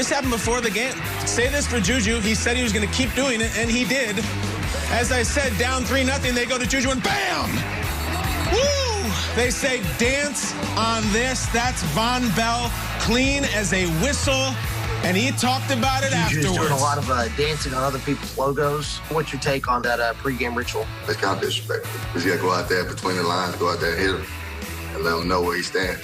This happened before the game. Say this for Juju. He said he was going to keep doing it, and he did. As I said, down 3-0, they go to Juju, and bam! Woo! They say, dance on this. That's Von Bell, clean as a whistle. And he talked about it afterwards. Juju's doing a lot of dancing on other people's logos. What's your take on that pregame ritual? That's kind of disrespectful. Because you got to go out there between the lines, go out there and hit him, and let him know where he stands.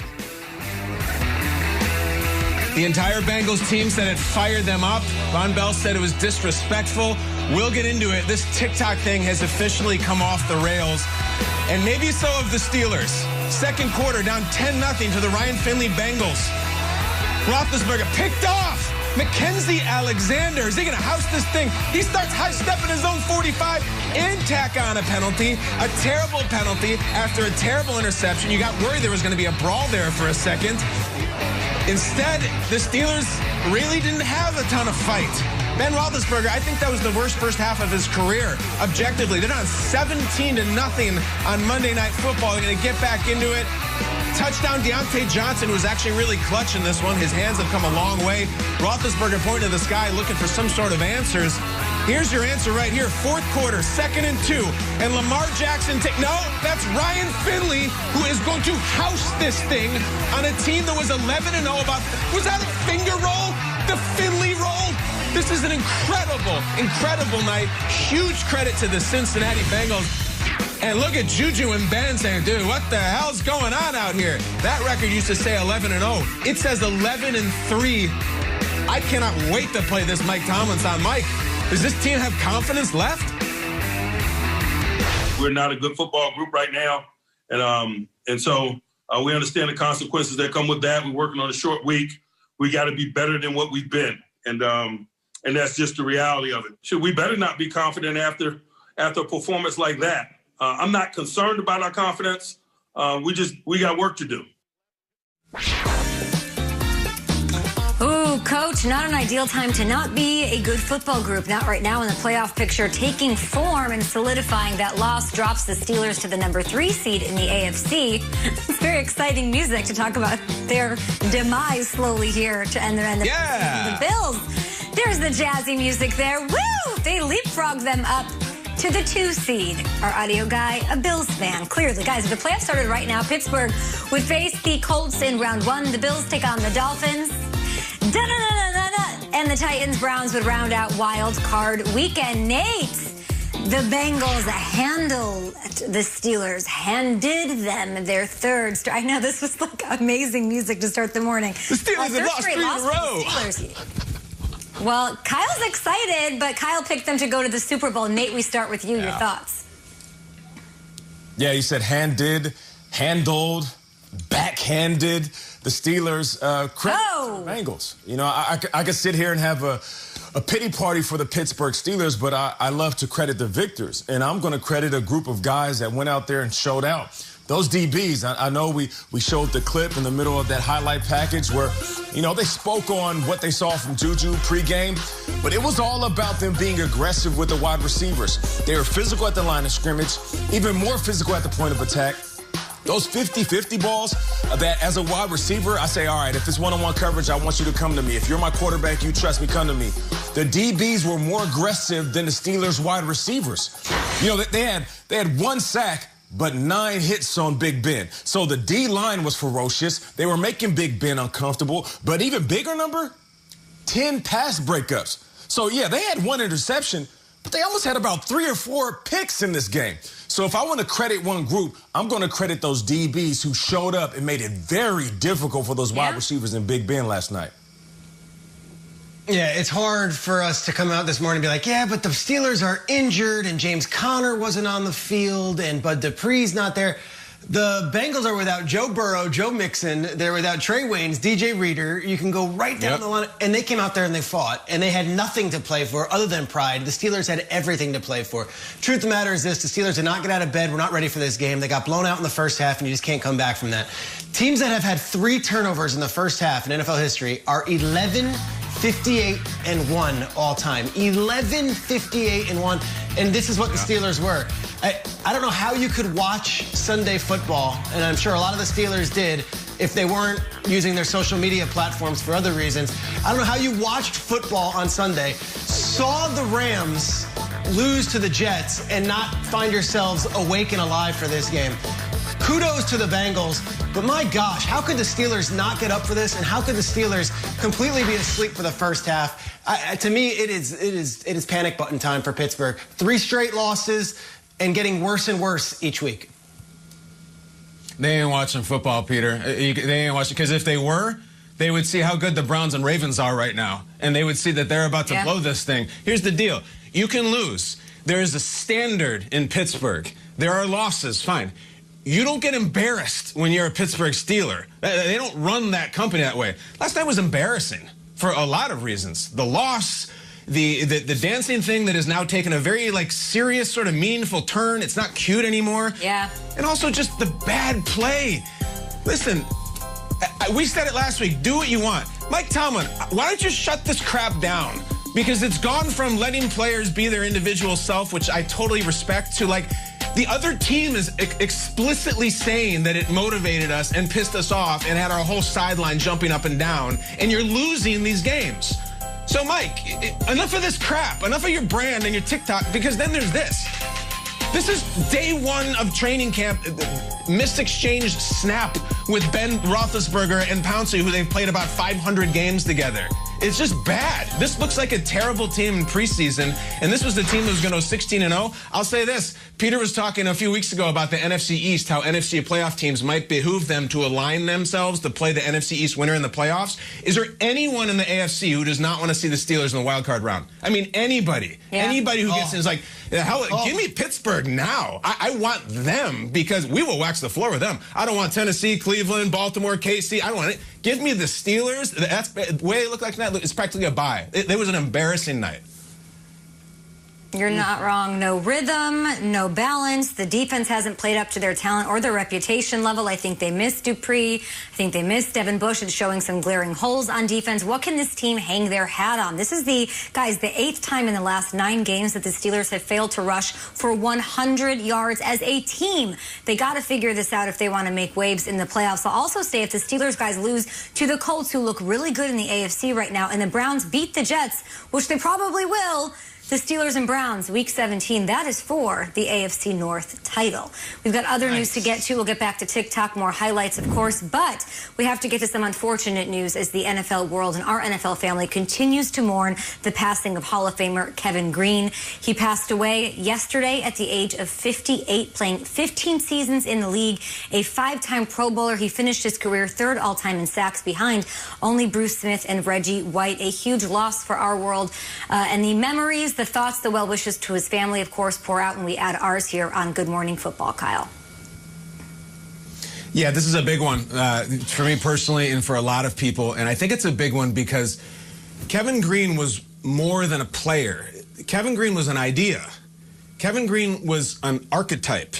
The entire Bengals team said it fired them up. Von Bell said it was disrespectful. We'll get into it. This TikTok thing has officially come off the rails. And maybe so of the Steelers. Second quarter, down 10-0 to the Ryan Finley Bengals. Roethlisberger picked off. Mackenzie Alexander. Is he going to house this thing? He starts high-stepping his own 45 and tack on a penalty. A terrible penalty after a terrible interception. You got worried there was going to be a brawl there for a second. Instead, the Steelers really didn't have a ton of fight. Ben Roethlisberger, I think that was the worst first half of his career, objectively. They're down 17-0 on Monday Night Football. They're going to get back into it. Touchdown, Deontay Johnson was actually really clutch in this one. His hands have come a long way. Roethlisberger pointing to the sky looking for some sort of answers. Here's your answer right here. Fourth quarter, 2nd and 2. And Lamar Jackson no, that's Ryan Finley, who is going to house this thing on a team that was 11-0 about. Was that a finger roll? The Finley roll? This is an incredible, incredible night. Huge credit to the Cincinnati Bengals. And look at Juju and Ben saying, dude, what the hell's going on out here? That record used to say 11-0. It says 11-3. I cannot wait to play this Mike Tomlin song. Mike, does this team have confidence left? We're not a good football group right now. And so we understand the consequences that come with that. We're working on a short week. We got to be better than what we've been. And that's just the reality of it. We better not be confident after a performance like that. I'm not concerned about our confidence. We got work to do. Ooh, Coach, not an ideal time to not be a good football group. Not right now in the playoff picture. Taking form and solidifying that loss drops the Steelers to the number 3 seed in the AFC. It's very exciting music to talk about their demise slowly here to end their end. The Bills. There's the jazzy music there. Woo! They leapfrog them up to the 2 seed. Our audio guy, a Bills fan, clearly. Guys, if the playoffs started right now, Pittsburgh would face the Colts in round 1. The Bills take on the Dolphins. And the Titans-Browns would round out wild card weekend. Nate, the Bengals handled the Steelers, handed them their third. I know this was like amazing music to start the morning. The Steelers have lost 3 in a row. Well, Kyle's excited, but Kyle picked them to go to the Super Bowl. Nate, we start with you. Your thoughts? Yeah, you said handed, handled, backhanded. The Steelers credit the Bengals. You know, I could sit here and have a pity party for the Pittsburgh Steelers, but I love to credit the victors. And I'm going to credit a group of guys that went out there and showed out. Those DBs, I know we showed the clip in the middle of that highlight package where, you know, they spoke on what they saw from Juju pregame, but it was all about them being aggressive with the wide receivers. They were physical at the line of scrimmage, even more physical at the point of attack. Those 50-50 balls that as a wide receiver, I say, all right, if it's one-on-one coverage, I want you to come to me. If you're my quarterback, you trust me, come to me. The DBs were more aggressive than the Steelers wide receivers. You know, they had 1 sack, but 9 hits on Big Ben. So the D-line was ferocious. They were making Big Ben uncomfortable. But even bigger number, 10 pass breakups. So, yeah, they had 1 interception, but they almost had about 3 or 4 picks in this game. So if I want to credit one group, I'm going to credit those DBs who showed up and made it very difficult for those wide receivers in Big Ben last night. Yeah, it's hard for us to come out this morning and be like, yeah, but the Steelers are injured and James Conner wasn't on the field and Bud Dupree's not there. The Bengals are without Joe Burrow, Joe Mixon. They're without Trey Waynes, DJ Reader. You can go right down the line. And they came out there and they fought. And they had nothing to play for other than pride. The Steelers had everything to play for. Truth of the matter is this. The Steelers did not get out of bed. We're not ready for this game. They got blown out in the first half, and you just can't come back from that. Teams that have had 3 turnovers in the first half in NFL history are 11-58-1 all time. 11-58-1. And this is what the Steelers were. I don't know how you could watch Sunday football, and I'm sure a lot of the Steelers did, if they weren't using their social media platforms for other reasons. I don't know how you watched football on Sunday, saw the Rams lose to the Jets, and not find yourselves awake and alive for this game. Kudos to the Bengals, but my gosh, how could the Steelers not get up for this, and how could the Steelers completely be asleep for the first half? To me, it is panic button time for Pittsburgh. 3 straight losses and getting worse and worse each week. They ain't watching football, Peter. They ain't watching, because if they were, they would see how good the Browns and Ravens are right now, and they would see that they're about to blow this thing. Here's the deal. You can lose. There is a standard in Pittsburgh. There are losses, fine. You don't get embarrassed when you're a Pittsburgh Steeler. They don't run that company that way. Last night was embarrassing for a lot of reasons. The loss, the dancing thing that has now taken a very serious sort of meaningful turn. It's not cute anymore. Yeah. And also just the bad play. Listen, we said it last week. Do what you want. Mike Tomlin, why don't you shut this crap down? Because it's gone from letting players be their individual self, which I totally respect, to the other team is explicitly saying that it motivated us and pissed us off and had our whole sideline jumping up and down, and you're losing these games. So, Mike, enough of this crap. Enough of your brand and your TikTok, because then there's this. This is day 1 of training camp. Missed exchange snap with Ben Roethlisberger and Pouncey, who they've played about 500 games together. It's just bad. This looks like a terrible team in preseason, and this was the team that was going to go 16-0. I'll say this. Peter was talking a few weeks ago about the NFC East, how NFC playoff teams might behoove them to align themselves to play the NFC East winner in the playoffs. Is there anyone in the AFC who does not want to see the Steelers in the wild card round? I mean, anybody. Yeah. Anybody who gets in is like, hell, give me Pittsburgh now. I want them, because we will wax the floor with them. I don't want Tennessee, Cleveland, Baltimore, KC. I don't want it. Give me the Steelers. That's the way it looked like tonight. It's practically a bye. It was an embarrassing night. You're not wrong. No rhythm, no balance. The defense hasn't played up to their talent or their reputation level. I think they missed Dupree. I think they missed Devin Bush. It's showing some glaring holes on defense. What can this team hang their hat on? This is the 8th time in the last 9 games that the Steelers have failed to rush for 100 yards as a team. They got to figure this out if they want to make waves in the playoffs. I'll also say if the Steelers guys lose to the Colts, who look really good in the AFC right now, and the Browns beat the Jets, which they probably will, the Steelers and Browns, Week 17, that is for the AFC North title. We've got other news to get to. We'll get back to TikTok, more highlights, of course, but we have to get to some unfortunate news as the NFL world and our NFL family continues to mourn the passing of Hall of Famer Kevin Greene. He passed away yesterday at the age of 58, playing 15 seasons in the league, a 5-time Pro Bowler. He finished his career 3rd all-time in sacks behind only Bruce Smith and Reggie White. A huge loss for our world, and the memories, the thoughts, the well wishes to his family, of course, pour out when we add ours here on Good Morning Football, Kyle. Yeah, this is a big one for me personally and for a lot of people. And I think it's a big one because Kevin Greene was more than a player. Kevin Greene was an idea. Kevin Greene was an archetype.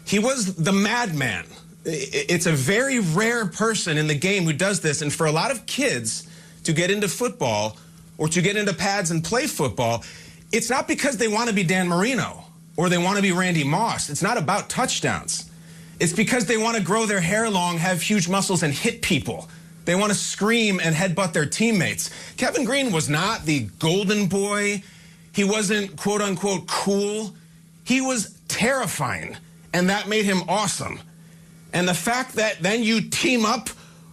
He was the madman. It's a very rare person in the game who does this. And for a lot of kids to get into football or to get into pads and play football, it's not because they want to be Dan Marino or they want to be Randy Moss. It's not about touchdowns. It's because they want to grow their hair long, have huge muscles, and hit people. They want to scream and headbutt their teammates. Kevin Greene was not the golden boy. He wasn't, quote unquote, cool. He was terrifying, and that made him awesome. And the fact that then you team up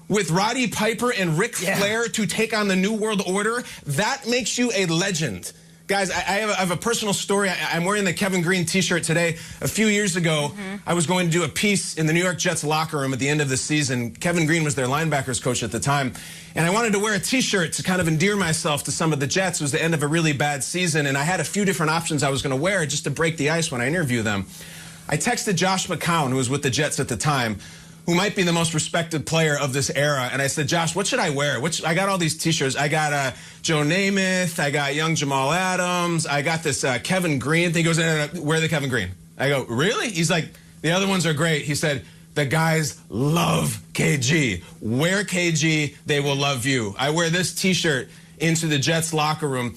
with Roddy Piper and Ric Flair to take on the New World Order, that makes you a legend. Guys, I have a personal story. I'm wearing the Kevin Greene T-shirt today. A few years ago, I was going to do a piece in the New York Jets locker room at the end of the season. Kevin Greene was their linebackers coach at the time. And I wanted to wear a T-shirt to kind of endear myself to some of the Jets. It was the end of a really bad season, and I had a few different options I was going to wear just to break the ice when I interview them. I texted Josh McCown, who was with the Jets at the time, who might be the most respected player of this era. And I said, Josh, what should I wear? I got all these T-shirts. I got Joe Namath. I got young Jamal Adams. I got this Kevin Greene thing. He goes, wear the Kevin Greene. I go, really? He's like, the other ones are great. He said, the guys love KG. Wear KG, they will love you. I wear this T-shirt into the Jets locker room.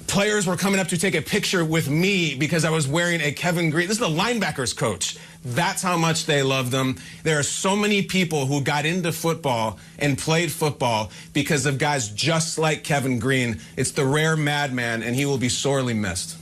Players were coming up to take a picture with me because I was wearing a Kevin Green. This is the linebackers coach. That's how much they loved him. There are so many people who got into football and played football because of guys just like Kevin Green. It's the rare madman, and he will be sorely missed.